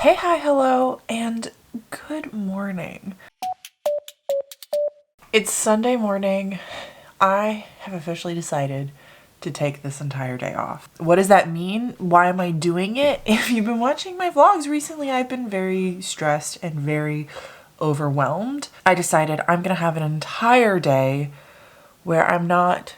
Hey, hi, hello, and good morning. It's Sunday morning. I have officially decided to take this entire day off. What does that mean? Why am I doing it? If you've been watching my vlogs recently, I've been very stressed and very overwhelmed. I decided I'm gonna have an entire day where I'm not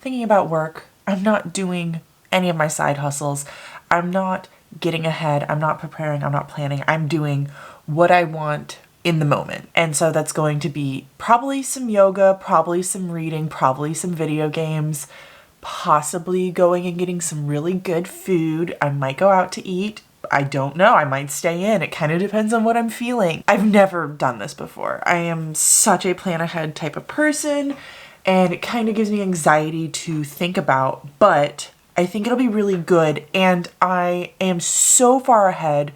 thinking about work. I'm not doing any of my side hustles. I'm not getting ahead. I'm not preparing. I'm not planning. I'm doing what I want in the moment. And so that's going to be probably some yoga, probably some reading, probably some video games, possibly going and getting some really good food. I might go out to eat. I don't know. I might stay in. It kind of depends on what I'm feeling. I've never done this before. I am such a plan ahead type of person, and it kind of gives me anxiety to think about, but I think it'll be really good. And I am so far ahead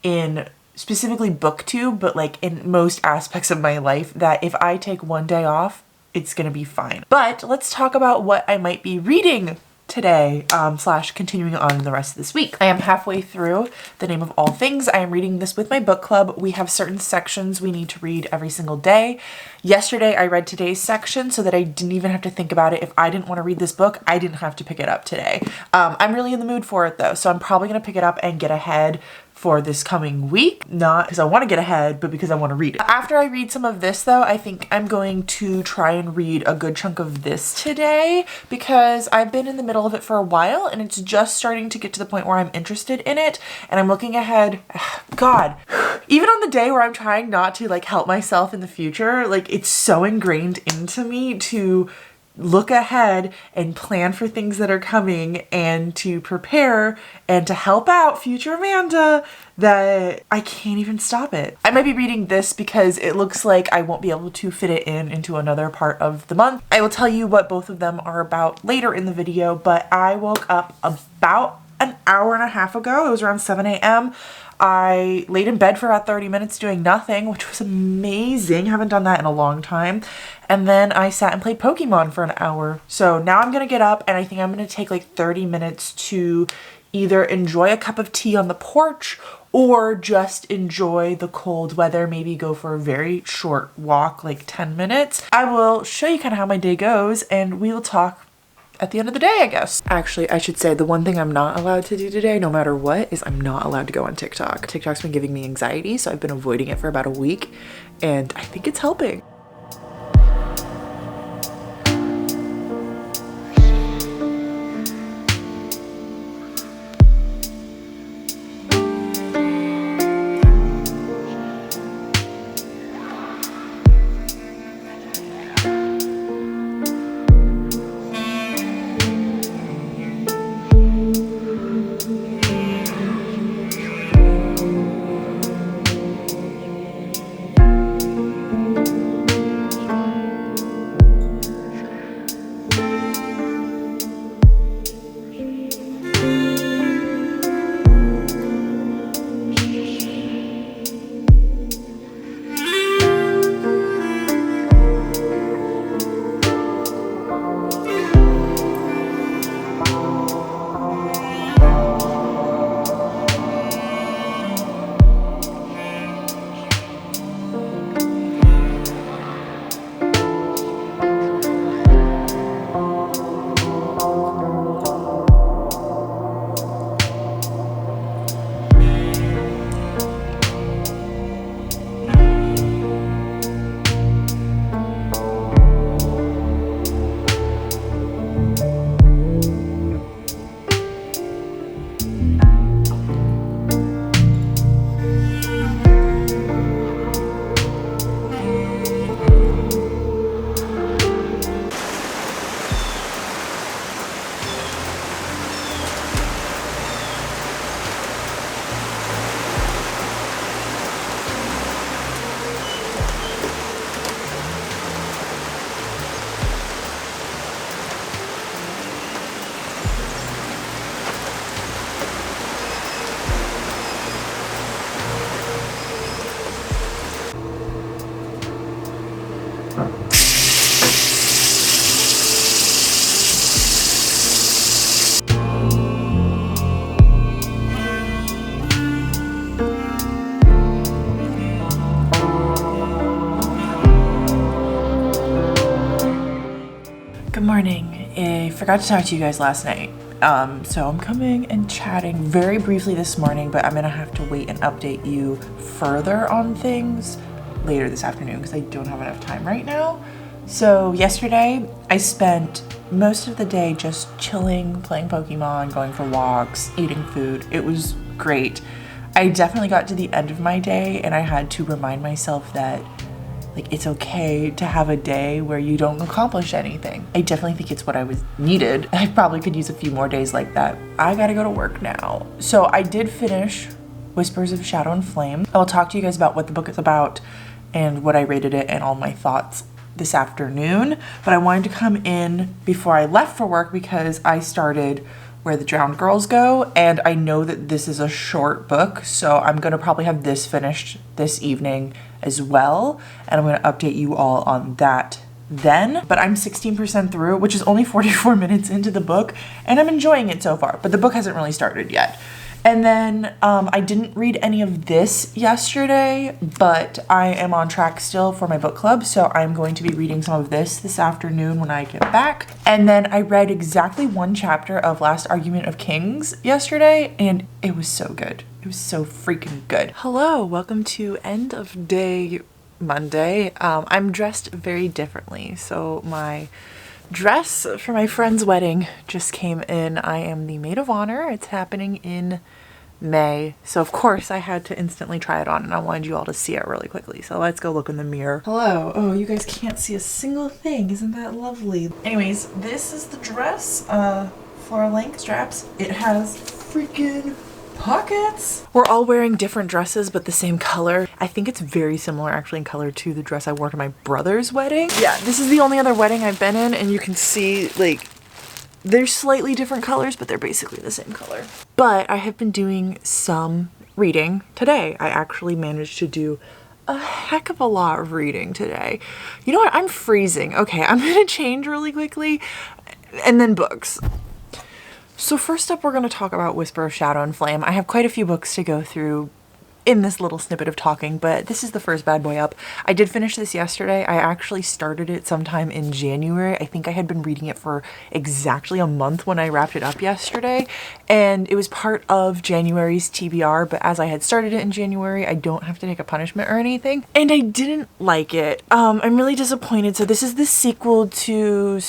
in specifically booktube, but like in most aspects of my life, that if I take one day off, it's gonna be fine. But let's talk about what I might be reading today, slash continuing on in the rest of this week. I am halfway through The Name of All Things. I am reading this with my book club. We have certain sections we need to read every single day. Yesterday, I read today's section so that I didn't even have to think about it. If I didn't want to read this book, I didn't have to pick it up today. I'm really in the mood for it though, so I'm probably gonna pick it up and get ahead for this coming week. Not because I want to get ahead, but because I want to read it. After I read some of this though, I think I'm going to try and read a good chunk of this today because I've been in the middle of it for a while and it's just starting to get to the point where I'm interested in it and I'm looking ahead. God, even on the day where I'm trying not to like help myself in the future, like it's so ingrained into me to look ahead and plan for things that are coming and to prepare and to help out future Amanda that I can't even stop it. I might be reading this because it looks like I won't be able to fit it into another part of the month. I will tell you what both of them are about later in the video, but I woke up about an hour and a half ago. It was around 7 a.m. I laid in bed for about 30 minutes doing nothing, which was amazing. Haven't done that in a long time. And then I sat and played Pokemon for an hour. So now I'm gonna get up and I think I'm gonna take like 30 minutes to either enjoy a cup of tea on the porch or just enjoy the cold weather, maybe go for a very short walk, like 10 minutes. I will show you kind of how my day goes and we will talk at the end of the day, I guess. Actually, I should say the one thing I'm not allowed to do today, no matter what, is I'm not allowed to go on TikTok. TikTok's been giving me anxiety, so I've been avoiding it for about a week, and I think it's helping. forgot to talk to you guys last night. So I'm coming and chatting very briefly this morning, but I'm gonna have to wait and update you further on things later this afternoon because I don't have enough time right now. So yesterday I spent most of the day just chilling, playing Pokemon, going for walks, eating food. It was great. I definitely got to the end of my day and I had to remind myself that like it's okay to have a day where you don't accomplish anything. I definitely think it's what I was needed. I probably could use a few more days like that. I gotta go to work now. So I did finish Whispers of Shadow and Flame. I will talk to you guys about what the book is about and what I rated it and all my thoughts this afternoon. But I wanted to come in before I left for work because I started Where the Drowned Girls Go, and I know that this is a short book, so I'm gonna probably have this finished this evening as well, and I'm gonna update you all on that then. But I'm 16% through, which is only 44 minutes into the book, and I'm enjoying it so far, but the book hasn't really started yet. And then I didn't read any of this yesterday, but I am on track still for my book club. So I'm going to be reading some of this afternoon when I get back. And then I read exactly one chapter of Last Argument of Kings yesterday, and it was so good. It was so freaking good. Hello, welcome to end of day Monday. I'm dressed very differently. So my dress for my friend's wedding just came in. I am the maid of honor. It's happening in May. So of course I had to instantly try it on and I wanted you all to see it really quickly. So let's go look in the mirror. Hello. Oh, you guys can't see a single thing. Isn't that lovely? Anyways, this is the dress. Floral length straps. It has freaking pockets. We're all wearing different dresses but the same color. I think it's very similar actually in color to the dress I wore to my brother's wedding. Yeah, this is the only other wedding I've been in, and you can see like they're slightly different colors but they're basically the same color. But I have been doing some reading today. I actually managed to do a heck of a lot of reading today. You know what? I'm freezing. Okay, I'm gonna change really quickly and then books. So first up, we're going to talk about Whisper of Shadow and Flame. I have quite a few books to go through in this little snippet of talking, but this is the first bad boy up. I did finish this yesterday. I actually started it sometime in January. I think I had been reading it for exactly a month when I wrapped it up yesterday, and it was part of January's TBR, but as I had started it in January, I don't have to take a punishment or anything, and I didn't like it. I'm really disappointed. So this is the sequel to...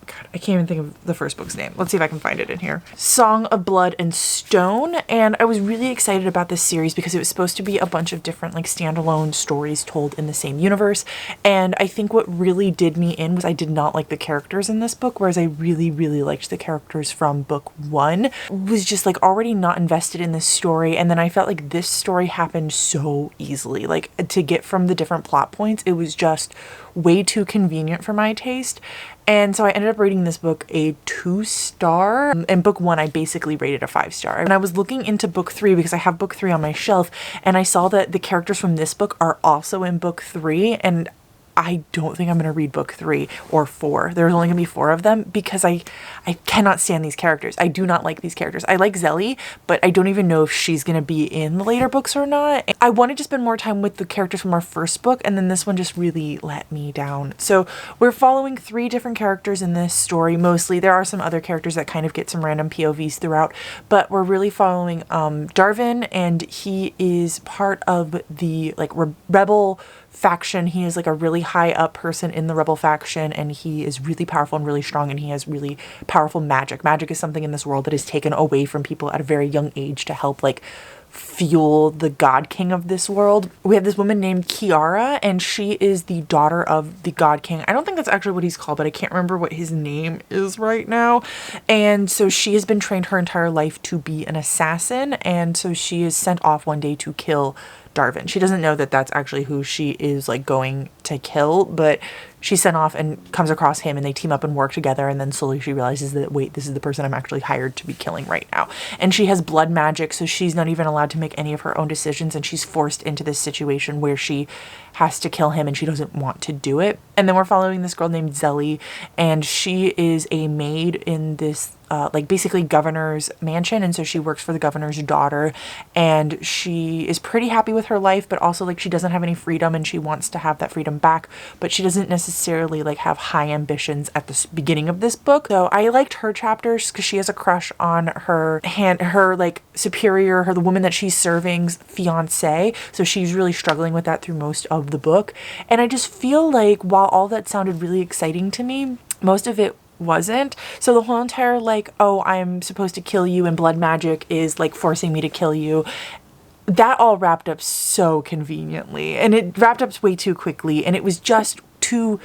God, I can't even think of the first book's name. Let's see if I can find it in here. Song of Blood and Stone. And I was really excited about this series because it was supposed to be a bunch of different like standalone stories told in the same universe. And I think what really did me in was I did not like the characters in this book, whereas I really, really liked the characters from book one. Was just like already not invested in this story. And then I felt like this story happened so easily. Like to get from the different plot points, it was just way too convenient for my taste. And so I ended up rating this book a 2-star. And book one, I basically rated a 5-star. And I was looking into book three because I have book three on my shelf, and I saw that the characters from this book are also in book three, and I don't think I'm going to read book 3 or 4. There's only going to be 4 of them because I cannot stand these characters. I do not like these characters. I like Zelly, but I don't even know if she's going to be in the later books or not. I wanted to spend more time with the characters from our first book, and then this one just really let me down. So we're following 3 different characters in this story mostly. There are some other characters that kind of get some random POVs throughout, but we're really following Darvin, and he is part of the like rebel faction. He is like a really high up person in the rebel faction, and he is really powerful and really strong, and he has really powerful magic. Magic is something in this world that is taken away from people at a very young age to help like fuel the god king of this world. We have this woman named Kiara, and she is the daughter of the god king. I don't think that's actually what he's called, but I can't remember what his name is right now. And so she has been trained her entire life to be an assassin, and so she is sent off one day to kill Darvin. She doesn't know that that's actually who she is like going to kill, but she's sent off and comes across him, and they team up and work together, and then slowly she realizes that, wait, this is the person I'm actually hired to be killing right now. And she has blood magic, so she's not even allowed to make any of her own decisions, and she's forced into this situation where she has to kill him, and she doesn't want to do it. And then we're following this girl named Zelly, and she is a maid in this like basically governor's mansion, and so she works for the governor's daughter, and she is pretty happy with her life, but also like she doesn't have any freedom and she wants to have that freedom back, but she doesn't necessarily like have high ambitions at the beginning of this book. So I liked her chapters because she has a crush on her like superior, the woman that she's serving's fiance, so she's really struggling with that through most of the book. And I just feel like while all that sounded really exciting to me, most of it wasn't. So the whole entire like, oh, I'm supposed to kill you and blood magic is like forcing me to kill you, that all wrapped up so conveniently, and it wrapped up way too quickly, and it was just too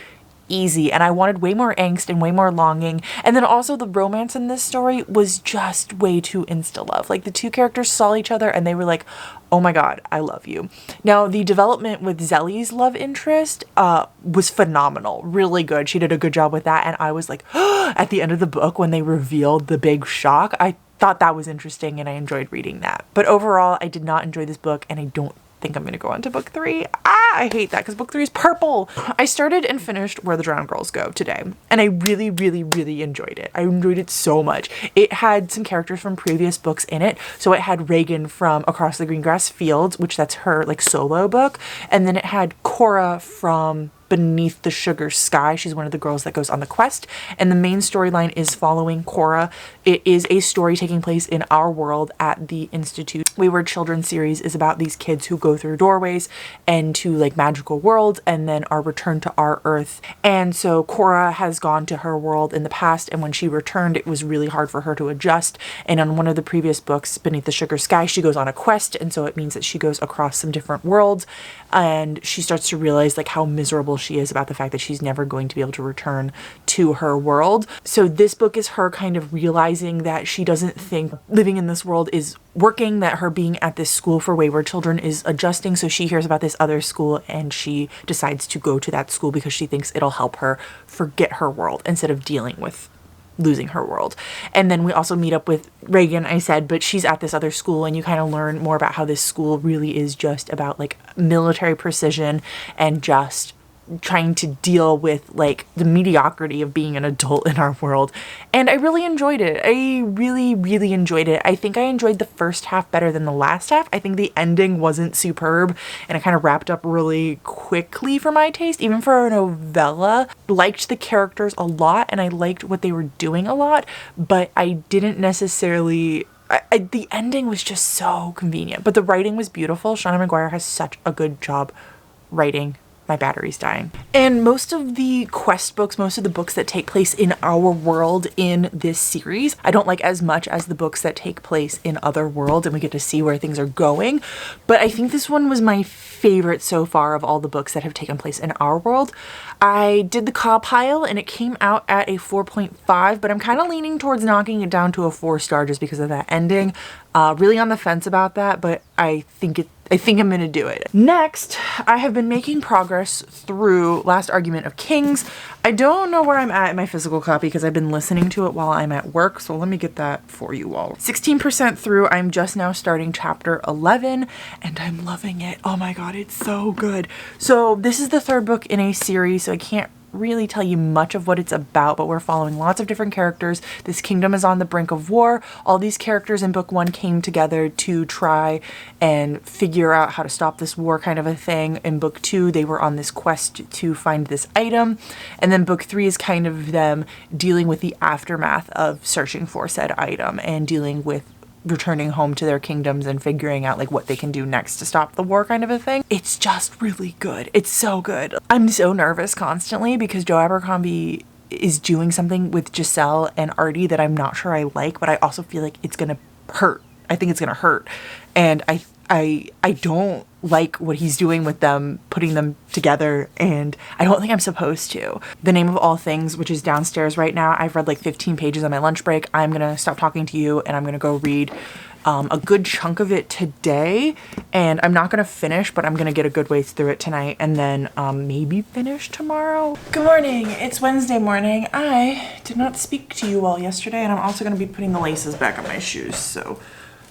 easy, and I wanted way more angst and way more longing. And then also the romance in this story was just way too insta love. Like the two characters saw each other and they were like, oh my god, I love you. Now the development with Zelly's love interest was phenomenal, really good. She did a good job with that, and I was like at the end of the book when they revealed the big shock, I thought that was interesting and I enjoyed reading that. But overall I did not enjoy this book, and I don't think I'm gonna go on to book 3. I hate that because book 3 is purple. I started and finished Where the Drowned Girls Go today, and I really, really, really enjoyed it. I enjoyed it so much. It had some characters from previous books in it. So it had Reagan from Across the Greengrass Fields, which that's her like solo book, and then it had Cora from Beneath the Sugar Sky. She's one of the girls that goes on the quest, and the main storyline is following Cora. It is a story taking place in our world at the Institute. Wayward Children series is about these kids who go through doorways and to like magical worlds and then are returned to our Earth. And so Cora has gone to her world in the past, and when she returned it was really hard for her to adjust, and on one of the previous books, Beneath the Sugar Sky, she goes on a quest, and so it means that she goes across some different worlds, and she starts to realize like how miserable she is about the fact that she's never going to be able to return to her world. So this book is her kind of realizing that she doesn't think living in this world is working, that her being at this school for wayward children is adjusting. So she hears about this other school and she decides to go to that school because she thinks it'll help her forget her world instead of dealing with losing her world. And then we also meet up with Reagan, I said, but she's at this other school, and you kind of learn more about how this school really is just about like military precision and just trying to deal with like the mediocrity of being an adult in our world. And I really enjoyed it. I really, really enjoyed it. I think I enjoyed the first half better than the last half. I think the ending wasn't superb, and it kind of wrapped up really quickly for my taste, even for a novella. Liked the characters a lot, and I liked what they were doing a lot, but I didn't necessarily the ending was just so convenient. But the writing was beautiful. Shauna McGuire has such a good job writing. My battery's dying. And most of the quest books, most of the books that take place in our world in this series, I don't like as much as the books that take place in other worlds and we get to see where things are going. But I think this one was my favorite so far of all the books that have taken place in our world. I did the compile and it came out at a 4.5, but I'm kind of leaning towards knocking it down to a 4-star just because of that ending. Really on the fence about that, but I think I'm gonna do it. Next, I have been making progress through Last Argument of Kings. I don't know where I'm at in my physical copy because I've been listening to it while I'm at work, so let me get that for you all. 16% through, I'm just now starting chapter 11, and I'm loving it. Oh my god, it's so good. So this is the third book in a series, so I can't really tell you much of what it's about, but we're following lots of different characters. This kingdom is on the brink of war. All these characters in book 1 came together to try and figure out how to stop this war, kind of a thing. In book 2, they were on this quest to find this item. And then book 3 is kind of them dealing with the aftermath of searching for said item and dealing with returning home to their kingdoms and figuring out like what they can do next to stop the war, kind of a thing. It's just really good. It's so good. I'm so nervous constantly because Joe Abercrombie is doing something with Giselle and Artie that I'm not sure I like, but I also feel like it's gonna hurt. I think it's gonna hurt. And I don't like what he's doing with them, putting them together, and I don't think I'm supposed to. The Name of All Things, which is downstairs right now, I've read like 15 pages on my lunch break. I'm gonna stop talking to you and I'm gonna go read a good chunk of it today, and I'm not gonna finish, but I'm gonna get a good ways through it tonight and then maybe finish tomorrow. Good morning, it's Wednesday morning. I did not speak to you all yesterday, and I'm also gonna be putting the laces back on my shoes, so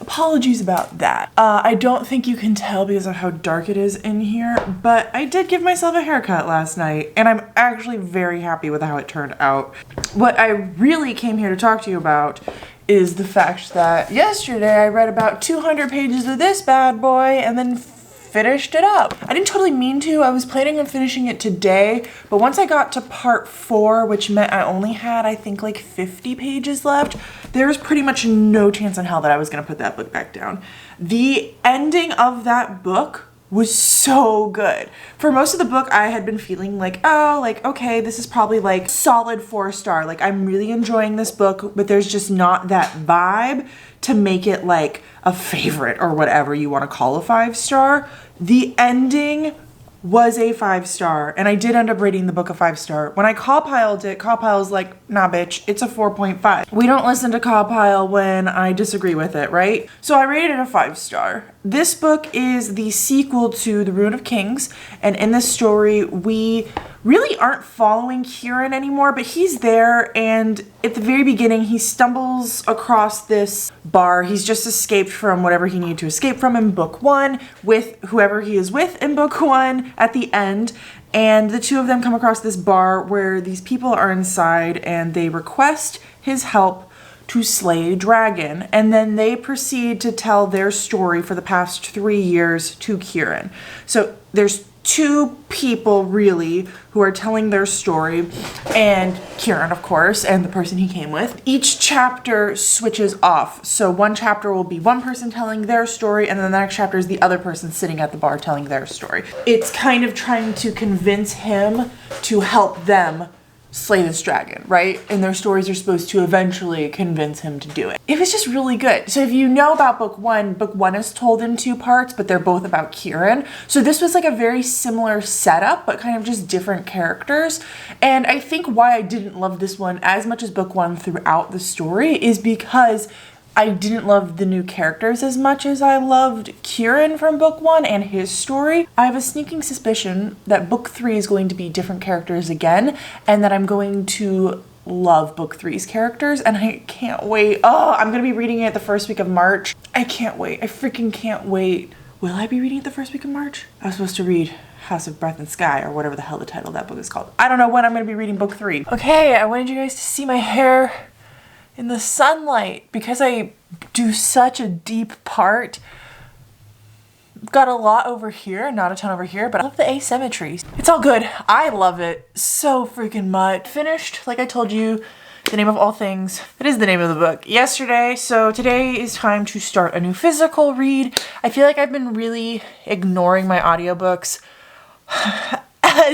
apologies about that. I don't think you can tell because of how dark it is in here, but I did give myself a haircut last night and I'm actually very happy with how it turned out. What I really came here to talk to you about is the fact that yesterday I read about 200 pages of this bad boy and then finished it up. I didn't totally mean to. I was planning on finishing it today, but once I got to part 4, which meant I only had, I think, like 50 pages left, there was pretty much no chance in hell that I was gonna put that book back down. The ending of that book was so good. For most of the book, I had been feeling like, oh, like, okay, this is probably like solid 4-star. Like, I'm really enjoying this book, but there's just not that vibe to make it like a favorite or whatever you want to call a 5-star. The ending was a 5-star, and I did end up rating the book a 5-star. When I Cawpiled it, Cawpile's like, nah bitch, it's a 4.5. We don't listen to Cawpile when I disagree with it, right? So I rated it a 5-star. This book is the sequel to The Ruin of Kings, and in this story, we really aren't following Kieran anymore, but he's there, and at the very beginning, he stumbles across this bar. He's just escaped from whatever he needed to escape from in book 1 with whoever he is with in book 1 at the end. And the two of them come across this bar where these people are inside and they request his help to slay a dragon. And then they proceed to tell their story for the past 3 years to Kieran. So there's 2 people really who are telling their story, and Kieran, of course, and the person he came with. Each chapter switches off. So one chapter will be one person telling their story, and then the next chapter is the other person sitting at the bar telling their story. It's kind of trying to convince him to help them slay this dragon, right? And their stories are supposed to eventually convince him to do it. It was just really good. So if you know about book 1 is told in 2 parts, but they're both about Kieran. So this was like a very similar setup, but kind of just different characters. And I think why I didn't love this one as much as book 1 throughout the story is because I didn't love the new characters as much as I loved Kieran from book 1 and his story. I have a sneaking suspicion that book 3 is going to be different characters again, and that I'm going to love book 3's characters, and I can't wait. Oh, I'm gonna be reading it the first week of March. I can't wait. I freaking can't wait. Will I be reading it the first week of March? I was supposed to read House of Breath and Sky, or whatever the hell the title of that book is called. I don't know when I'm gonna be reading book 3. Okay, I wanted you guys to see my hair in the sunlight because I do such a deep part. Got a lot over here, not a ton over here, but I love the asymmetry. It's all good. I love it so freaking much. Finished, like I told you, The Name of All Things. That is the name of the book. Yesterday, so today is time to start a new physical read. I feel like I've been really ignoring my audiobooks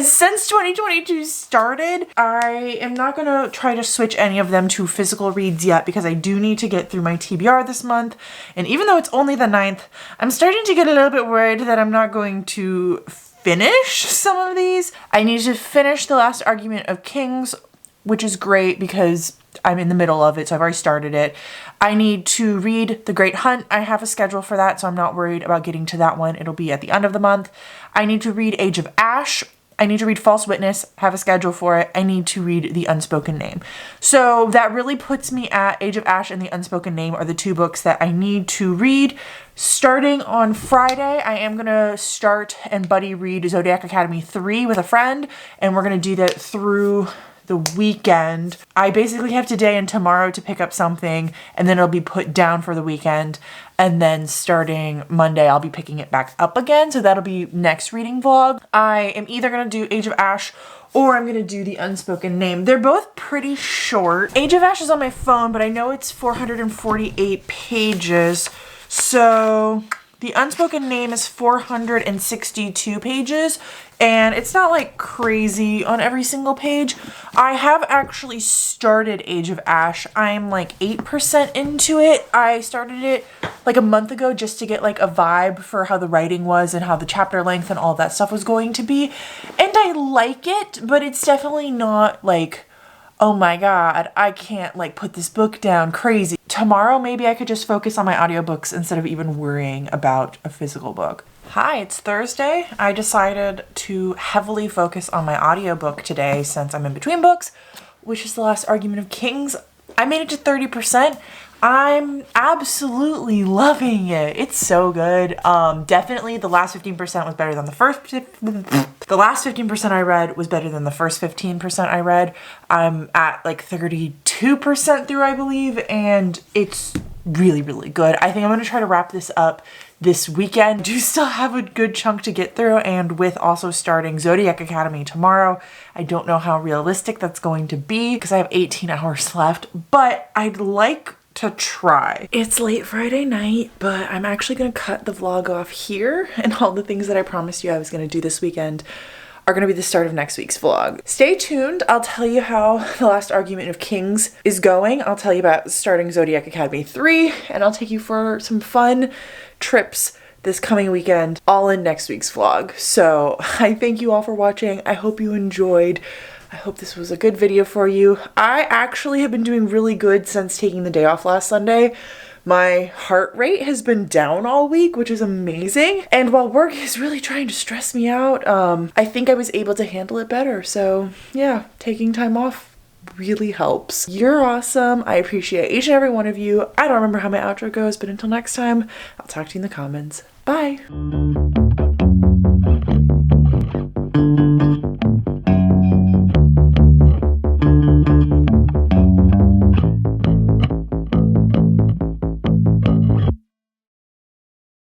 since 2022 started. I am not gonna try to switch any of them to physical reads yet because I do need to get through my TBR this month. And even though it's only the 9th, I'm starting to get a little bit worried that I'm not going to finish some of these. I need to finish The Last Argument of Kings, which is great because I'm in the middle of it, so I've already started it. I need to read The Great Hunt. I have a schedule for that, so I'm not worried about getting to that one. It'll be at the end of the month. I need to read Age of Ash. I need to read False Witness, have a schedule for it. I need to read The Unspoken Name. So that really puts me at Age of Ash and The Unspoken Name are the 2 books that I need to read. Starting on Friday, I am going to start and buddy read Zodiac Academy 3 with a friend, and we're going to do that through the weekend. I basically have today and tomorrow to pick up something, and then it'll be put down for the weekend. And then starting Monday, I'll be picking it back up again. So that'll be next reading vlog. I am either gonna do Age of Ash or I'm gonna do The Unspoken Name. They're both pretty short. Age of Ash is on my phone, but I know it's 448 pages. So The Unspoken Name is 462 pages, and it's not like crazy on every single page. I have actually started Age of Ash. I'm like 8% into it. I started it like a month ago just to get like a vibe for how the writing was and how the chapter length and all that stuff was going to be. And I like it, but it's definitely not like, oh my god, I can't like put this book down crazy. Tomorrow, maybe I could just focus on my audiobooks instead of even worrying about a physical book. Hi, it's Thursday. I decided to heavily focus on my audiobook today since I'm in between books, which is The Last Argument of Kings. I made it to 30%. I'm absolutely loving it. It's so good. Definitely the last 15% was better than the first. The last 15% I read was better than the first 15% I read. I'm at like 32% through, I believe, and it's really, really good. I think I'm gonna try to wrap this up this weekend. Do still have a good chunk to get through, and with also starting Zodiac Academy tomorrow, I don't know how realistic that's going to be because I have 18 hours left, but I'd like to try. It's late Friday night, but I'm actually gonna cut the vlog off here, and all the things that I promised you I was gonna do this weekend are gonna be the start of next week's vlog. Stay tuned. I'll tell you how The Last Argument of Kings is going. I'll tell you about starting Zodiac Academy 3, and I'll take you for some fun trips this coming weekend, all in next week's vlog. So I thank you all for watching. I hope you enjoyed. I hope this was a good video for you. I actually have been doing really good since taking the day off last Sunday. My heart rate has been down all week, which is amazing. And while work is really trying to stress me out, I think I was able to handle it better. So yeah, taking time off really helps. You're awesome. I appreciate each and every one of you. I don't remember how my outro goes, but until next time, I'll talk to you in the comments. Bye.